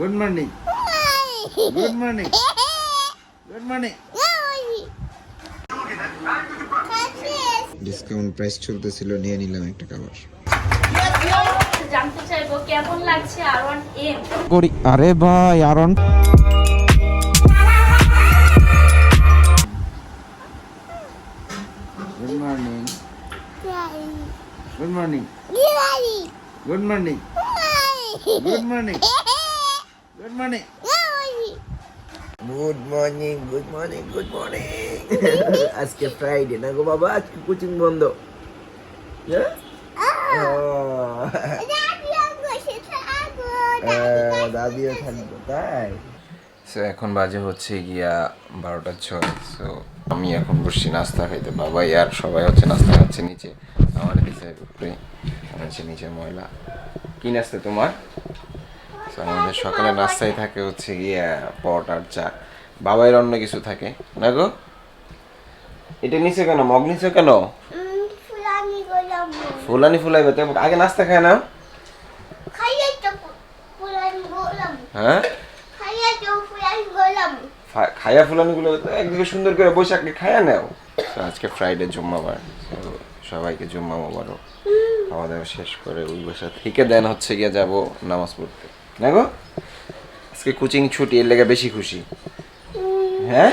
Good morning. Good morning. Good morning. Discount price চলতেছিল, নিয়ে নিলাম একটা কভার। জানতে চাইবো কেমন লাগছে R15m করি। আরে ভাই R1 Good morning. Good morning. Good morning. Good morning. Good morning. Good morning. Good morning. Good morning. আজকে ফ্রাইডে না গো বাবা, আজকে কোচিং বন্ধ। দাদিও থাকবো তাই। সো এখন বাজে হচ্ছে গিয়া 12টা 6। সো আমি এখন বসছি নাস্তা খাইতে। বাবা আর সবাই হচ্ছে নাস্তা খাচ্ছে নিচে, আমার দিকে উপরে, আমার নিচে ময়লা। কি নাস্তা তোমার? আমাদের সকালে নাস্তায় থাকে হচ্ছে গিয়া পরোটা আর চা। বাবার অন্য কিছু থাকে না গো। এটা নিচে কেন? মগ নিচে কেন? ফুলানি ফুলাইবে তো আগে নাস্তা খায় না? হ্যাঁ খায়া ফুলানি গুলো একদিকে সুন্দর করে বৈশাখকে খায়া নেও। আজকে ফ্রাইডে জুম্মাবার, সবাইকে জুম্মা মোবারক। খাওয়া দাওয়া শেষ করে ওই বসা থেকে দেন হচ্ছে গিয়ে যাবো নামাজ পড়তে না গো। আজকে কোচিং ছুটি, এর লেগে বেশি খুশি। হ্যাঁ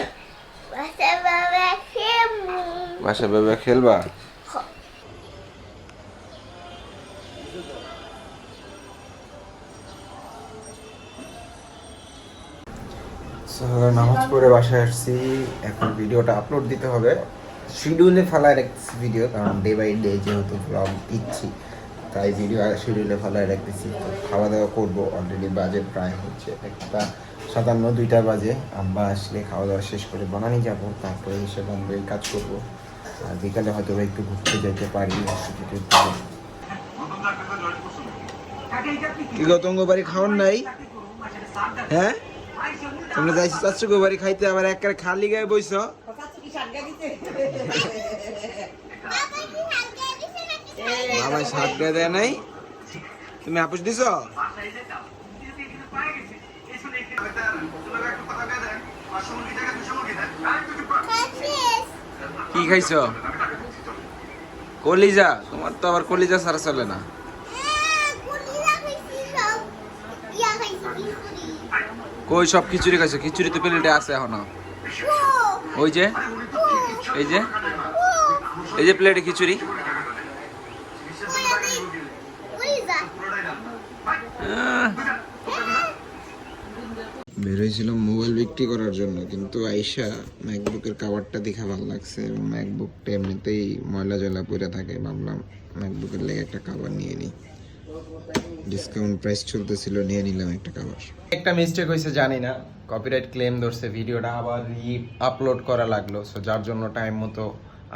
বাসা বাবা খেলবা? নামাজ পড়ে বাসায় আসছি, এখন ভিডিওটা আপলোড দিতে হবে। শিডিউলে ফেলায় রাখছি ভিডিও, কারণ ডে বাই ডে যেহেতু ব্লগ দিচ্ছি তাই ভিডিও শিডিউলে ফেলায় রাখতেছি। তো খাওয়া দাওয়া করবো, অলরেডি বাজে প্রায় হচ্ছে 1:57, 2টা বাজে। আব্বা আসলে খাওয়া দাওয়া শেষ করে বানানি যাবো, তারপরে এসে বন্ধুই কাজ করবো। আর বিকালে হয়তো একটু ঘুরতে যেতে পারি। কি গতঙ্গ বাড়ি খাওয়ার নাই? হ্যাঁ তোমরা যাইছো চাচ্ছ গো বাড়ি খাইতে, আবার একবারে খালি গায়ে বইছ। বাবা শাক গায়ে দেয় নাই, তুমি আপোষ দিছ? কি খাইছ? কলিজা? তোমার তো আবার কলিজা ছাড়া চলে না। কই সব খিচুড়ি খাইছো? খিচুড়ি তো প্লেটে আছে এখনো। ওই যে এই যে প্লেটে খিচুড়ি। বেরোইছিলাম মোবাইল বিক্রি করার জন্য, কিন্তু আইসা ম্যাকবুকের কাভারটা দেখে ভালো লাগছে। ম্যাকবুকটা এমনিতেই ময়লা জলা পড়ে থাকে, ভাবলাম ম্যাকবুকের লেগে একটা কাভার নিয়ে নিই। ডিসকাউন্ট প্রাইস চলতেছিল, নিয়ে নিলাম একটা কাভার। একটা মিস্টেক হয়েছে জানি না, কপিরাইট ক্লেম ধরছে, ভিডিওটা আবার আপলোড করা লাগলো। সো যার জন্য টাইম মতো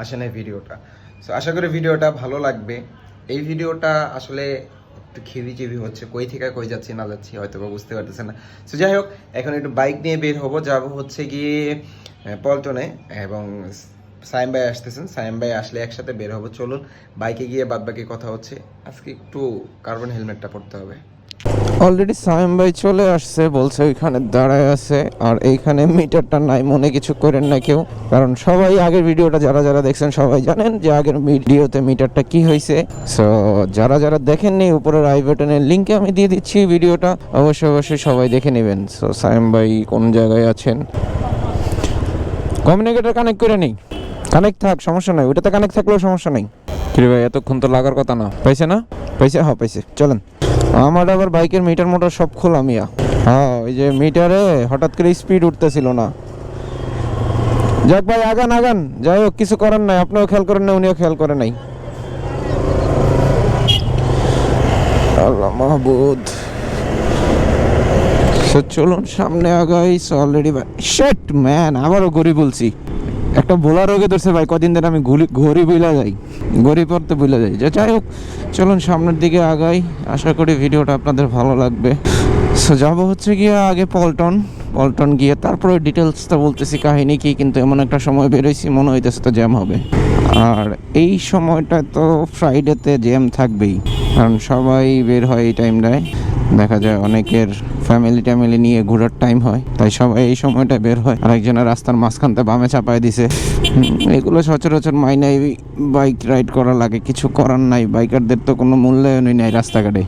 আসে না ভিডিওটা। সো আশা করি ভিডিওটা ভালো লাগবে। এই ভিডিওটা আসলে একটু খেবি হচ্ছে, কই থেকে কই যাচ্ছি না যাচ্ছি হয়তো বা বুঝতে পারতেছে না। সো যাই হোক, এখন একটু বাইক নিয়ে বের হবো, যাবো হচ্ছে গিয়ে পল্টনে, এবং সাইম ভাই আসতেছেন। সাইম ভাই আসলে একসাথে বের হবো। চলুন বাইকে গিয়ে বাদবাকি কথা হচ্ছে। আজকে একটু কার্বন হেলমেটটা পরতে হবে। অলরেডি সাইম ভাই চলে আসছে, বলছে ওইখানে দাঁড়ায় আছে। আর এইখানে মিটারটা নাই, মনে কিছু করেন না কেউ, কারণ সবাই আগের ভিডিওটা যারা দেখছেন সবাই জানেন যে আগের ভিডিওতে মিটারটা কি হয়েছে। সো যারা দেখেননি, উপরের আই বাটনের লিঙ্কে আমি দিয়ে দিচ্ছি ভিডিওটা, অবশ্যই সবাই দেখে নেবেন। সো সাইম ভাই কোন জায়গায় আছেন? কমিউনিকেটর কানেক্ট করে নেই, কানেক্ট থাক, সমস্যা নাই, ওটাতে কানেক্ট থাকলেও সমস্যা নাই। কিরে ভাই এতক্ষণ তো লাগার কথা না? পাইছে না? পাইছে? হ্যাঁ পাইছে। চলেন। আমার আবার বাইকের মিটার মোটর সব খোলা মিয়া। হ্যাঁ ওই যে মিটারে হঠাৎ করে স্পিড উঠতেছিল না। যাক ভাই আগান। যাই হোক, কিছু করার নাই, আপনিও খেয়াল করেন না, উনিও খেয়াল করে নাই। আল্লাহ মাহবুদ। চলুন সামনে আগাই। অলরেডি শিট ম্যান, আবারও গড়ি বলছি। একটা ভোলা রোগে ধরছে ভাই, কদিন ধরে আমি ঘড়ি বুইলা যাই, ঘড়ি পড়তে বুইলা যাই। যাই হোক চলুন সামনের দিকে আগাই, আশা করি ভিডিওটা আপনাদের ভালো লাগবে। সো যাবো হচ্ছে গিয়ে আগে পল্টন গিয়ে তারপরে ডিটেলসটা বলতেছি কাহিনী কি। কিন্তু এমন একটা সময় বেরোইছি, মনে হইতেছে তো জ্যাম হবে। আর এই সময়টা তো ফ্রাইডেতে জ্যাম থাকবেই, কারণ সবাই বের হয় এই টাইমটায়। দেখা যায় অনেকের ফ্যামিলি নিয়ে ঘোরার টাইম হয়, তাই সবাই এই সময়টা বের হয়। আরেকজনের রাস্তার মাঝখানতে বামে চাপায় দিছে। এগুলো সচরাচর মাইনাই বাইক রাইড করা লাগে, কিছু করার নাই। বাইকারদের তো কোনো মূল্যায়নই নাই রাস্তাঘাটে।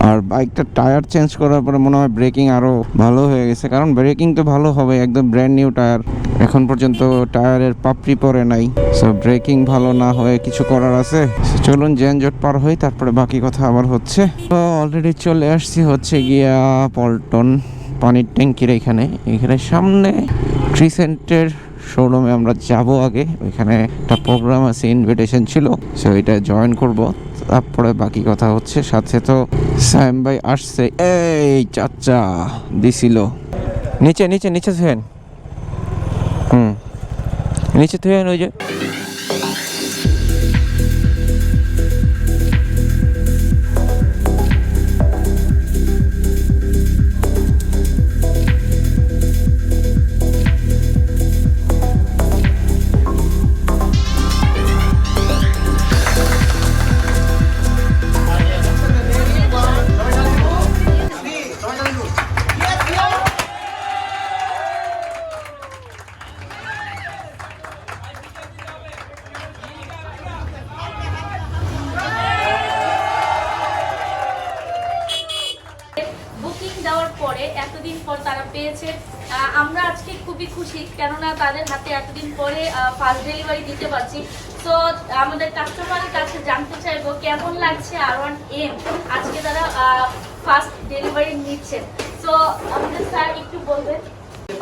আর বাইকটার টায়ার চেঞ্জ করার পরে মনে হয় ব্রেকিং আরও ভালো হয়ে গেছে, কারণ ব্রেকিং তো ভালো হবে, একদম ব্র্যান্ড নিউ টায়ার। এখন পর্যন্ত টায়ারের পাপড়ি পরে নাই, সো ব্রেকিং ভালো না হয়ে কিছু করার আছে। চলুন যানজট পার হই, তারপরে বাকি কথা আবার হচ্ছে। তো অলরেডি চলে আসছি হচ্ছে গিয়া পল্টন পানির ট্যাঙ্কির এখানে সামনে ট্রিসেন্টের শোরুমে আমরা যাব আগে। ওইখানে একটা প্রোগ্রাম আছে, ইনভিটেশন ছিল, সো এটা জয়েন করব, তারপরে বাকি কথা হচ্ছে। সাথে তো সাইম ভাই আসছে, এই চাচা দিছিল নিচে নিচে নিচে থুয়েন, নিচে থুয়েন ওই যে। বুকিং দেওয়ার পরে এতদিন পর তারা পেয়েছে। আমরা আজকে খুবই খুশি, কেননা তাদের হাতে এতদিন পরে ফাস্ট ডেলিভারি দিতে পারছি। তো আমাদের কাস্টমারের কাছে জানতে চাইবো কেমন লাগছে R15m আজকে তারা ফাস্ট ডেলিভারি নিচ্ছেন। তো আমাদের স্যার একটু বলবেন।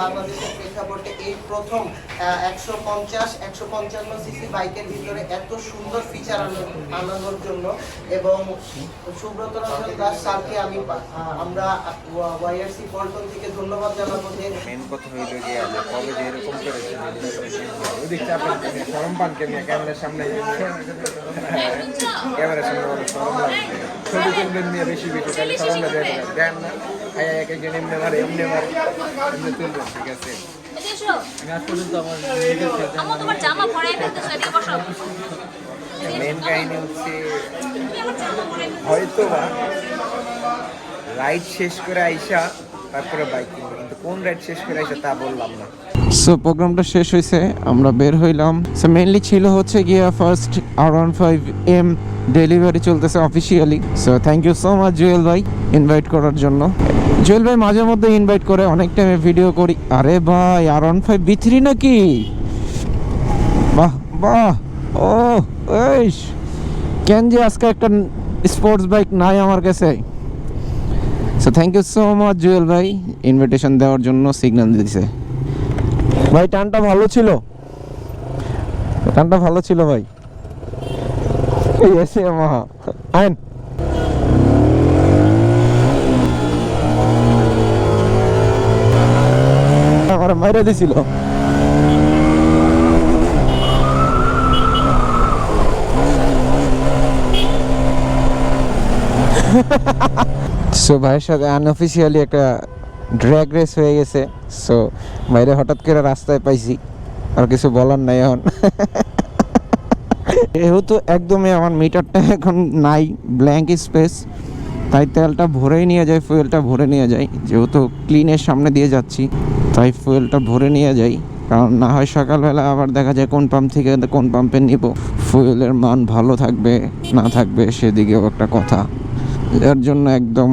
বাংলাদেশের প্রেক্ষাপটে এই প্রথম 150-155 সিসি বাইকের ভিতরে এত সুন্দর ফিচার আনানোর জন্য, এবং সুব্রত রঞ্জন দাস স্যারকে আমরা ওয়াইআরসি পল্টন থেকে ধন্যবাদ জানাবো। যে মেন কথা হইল গিয়ে যে কবে যে এরকম করেছে ওদিকটা আপনার শরম পান কেন ক্যামেরার সামনে, ক্যামেরার সামনে শরম লাগে, ছবি তুলবেন নিয়ে বেশি তাহলে শরমটা দেন না। এক একজন এমনি মারে এমনি তুলবেন, ঠিক আছে? মেন কাহিনী হচ্ছে হয়তো বা রাইড শেষ করে আইসা তারপরে বাইক কিনবো, কিন্তু কোন রাইড শেষ করে আইসা তা বললাম না। সো প্রোগ্রামটা শেষ হয়েছে, আমরা বের হইলাম। সো মেইনলি ছিল হচ্ছে গিয়া ফার্স্ট R15m ডেলিভারি চলতেছে officially. So thank you so much Jewel ভাই ইনভাইট করার জন্য। জুয়েল ভাই মাঝে মধ্যে ইনভাইট করে, অনেক টাইমে ভিডিও করি। আরে ভাই R15 B3 নাকি? বাহ বাহ, ও এই কেন যে আজকে একটা স্পোর্টস বাইক নাই আমার কাছে। So thank you so much Jewel ভাই ইনভিটেশন দেওয়ার জন্য, সিগন্যাল দিয়েছে ভাই। টানটা ভালো ছিল, টানটা ভালো ছিল ভাই। এসে ইয়ামাহা আইন আমার মাইরা দিছিল। সো ভাইয়ের সাথে আনঅফিসিয়ালি একটা ড্র্যাগ রেস হয়ে গেছে। সো বাইরে হঠাৎ করে রাস্তায় পাইছি, আর কিছু বলার নাই এখন। যেহেতু একদমই আমার মিটারটা এখন নাই, ব্ল্যাঙ্ক স্পেস, তাই তেলটা ভরেই নিয়ে যায়, ফুয়েলটা ভরে নিয়ে যাই। যেহেতু ক্লিনের সামনে দিয়ে যাচ্ছি, তাই ফুয়েলটা ভরে নিয়ে যাই, কারণ না হয় সকালবেলা আবার দেখা যায় কোন পাম্প থেকে কোন পাম্পে নিব, ফুয়েলের মান ভালো থাকবে না থাকবে সেদিকেও একটা কথা। এর জন্য একদম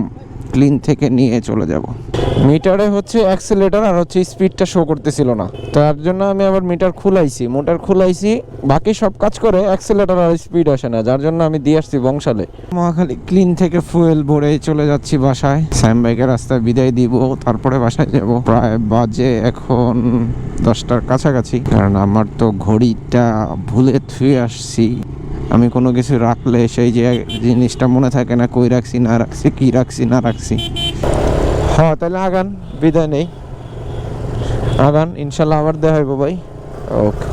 ক্লিন থেকে নিয়ে চলে যাব। মিটারে হচ্ছে অ্যাক্সেলেটার আর হচ্ছে স্পিডটা শো করতেছিল না, তার জন্য আমি আবার মিটার খুলাইছি, বাকি সব কাজ করে, অ্যাক্সেলেটার আর স্পিড আসে না, যার জন্য আমি দিয়ে আসছি বংশালে। মহাখালী ক্লিন থেকে ফুয়েল ভরে চলে যাচ্ছি বাসায়। স্যাম বাইকের রাস্তায় বিদায় দিব, তারপরে বাসায় যাব। প্রায় বাজে এখন 10টার কাছাকাছি, কারণ আমার তো ঘড়িটা ভুলে থুয়ে আসছি। আমি কোনো কিছু রাখলে সেই যে জিনিসটা মনে থাকে না, কই রাখছি না রাখছি, কি রাখছি না রাখছি। হ্যাঁ তাহলে আগান, বিদায় নেই, আগান, ইনশাল্লাহ আবার দেখা হইব ভাই। ওকে।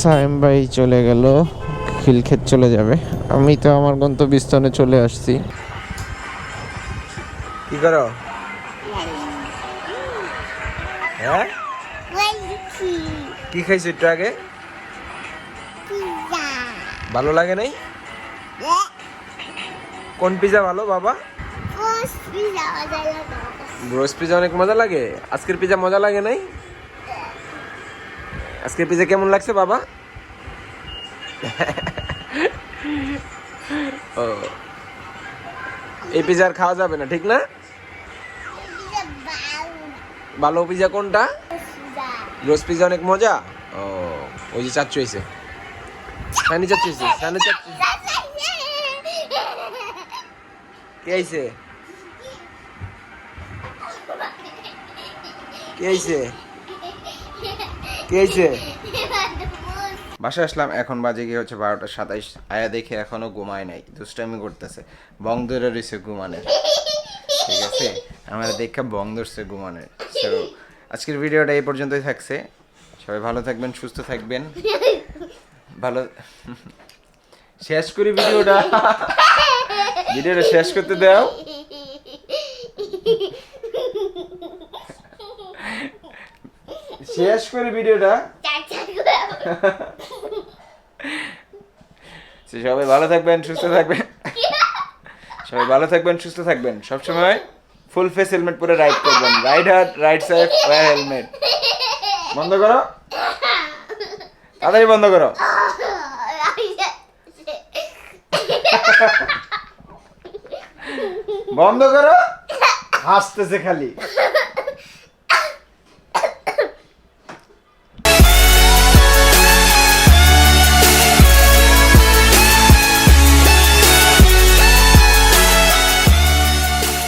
সাইম ভাই চলে গেল, খিলক্ষেত চলে যাবে, আমি তো আমার গন্তব্যস্থানে চলে আসছি। কি করো? হ্যাঁ কি খাইছো একটু আগে? ভালো লাগে নাই? কোন পিজা ভালো বাবা? ব্রোস পিজা অনেক মজা লাগে। আজকের পিজা মজা লাগে নাই? আজকের পিজা কেমন লাগছে বাবা? ও, এই পিজা আর খাওয়া যাবে না, ঠিক না? ভালো পিজা কোনটা? রোজ পিজা অনেক মজা। ও, ওই যে চাচ্চু হয়েছে, সানি চাচ্চু হয়েছে, সানি চাচ্চু। কে আইছে? কে আইছে? কে আইছে? বাসায় আসলাম, এখন বাজে গিয়ে হচ্ছে 12:27। আয়া দেখে এখনো ঘুমায় নাই, দুষ্টামি করতেছে, বং ধরে রয়েছে ঘুমানের। ঠিক আছে, আমার দেখে বং ধরছে ঘুমানের। তো আজকের ভিডিওটা এই পর্যন্তই থাকছে। সবাই ভালো থাকবেন, সুস্থ থাকবেন। ভালো শেষ করি ভিডিওটা। ভিডিওটা শেষ করতে দাও। শেষ করি ভিডিওটা। সবাই ভালো থাকবেন, সুস্থ থাকবেন। সবাই ভালো থাকবেন, সুস্থ থাকবেন। সবসময় ফুল ফেস হেলমেট পরে রাইড করবেন। Ride hard, ride safe, wear helmet. বন্ধ করো, তাড়াতাড়ি বন্ধ করো। বন্ধ করো, হাসতেছে খালি।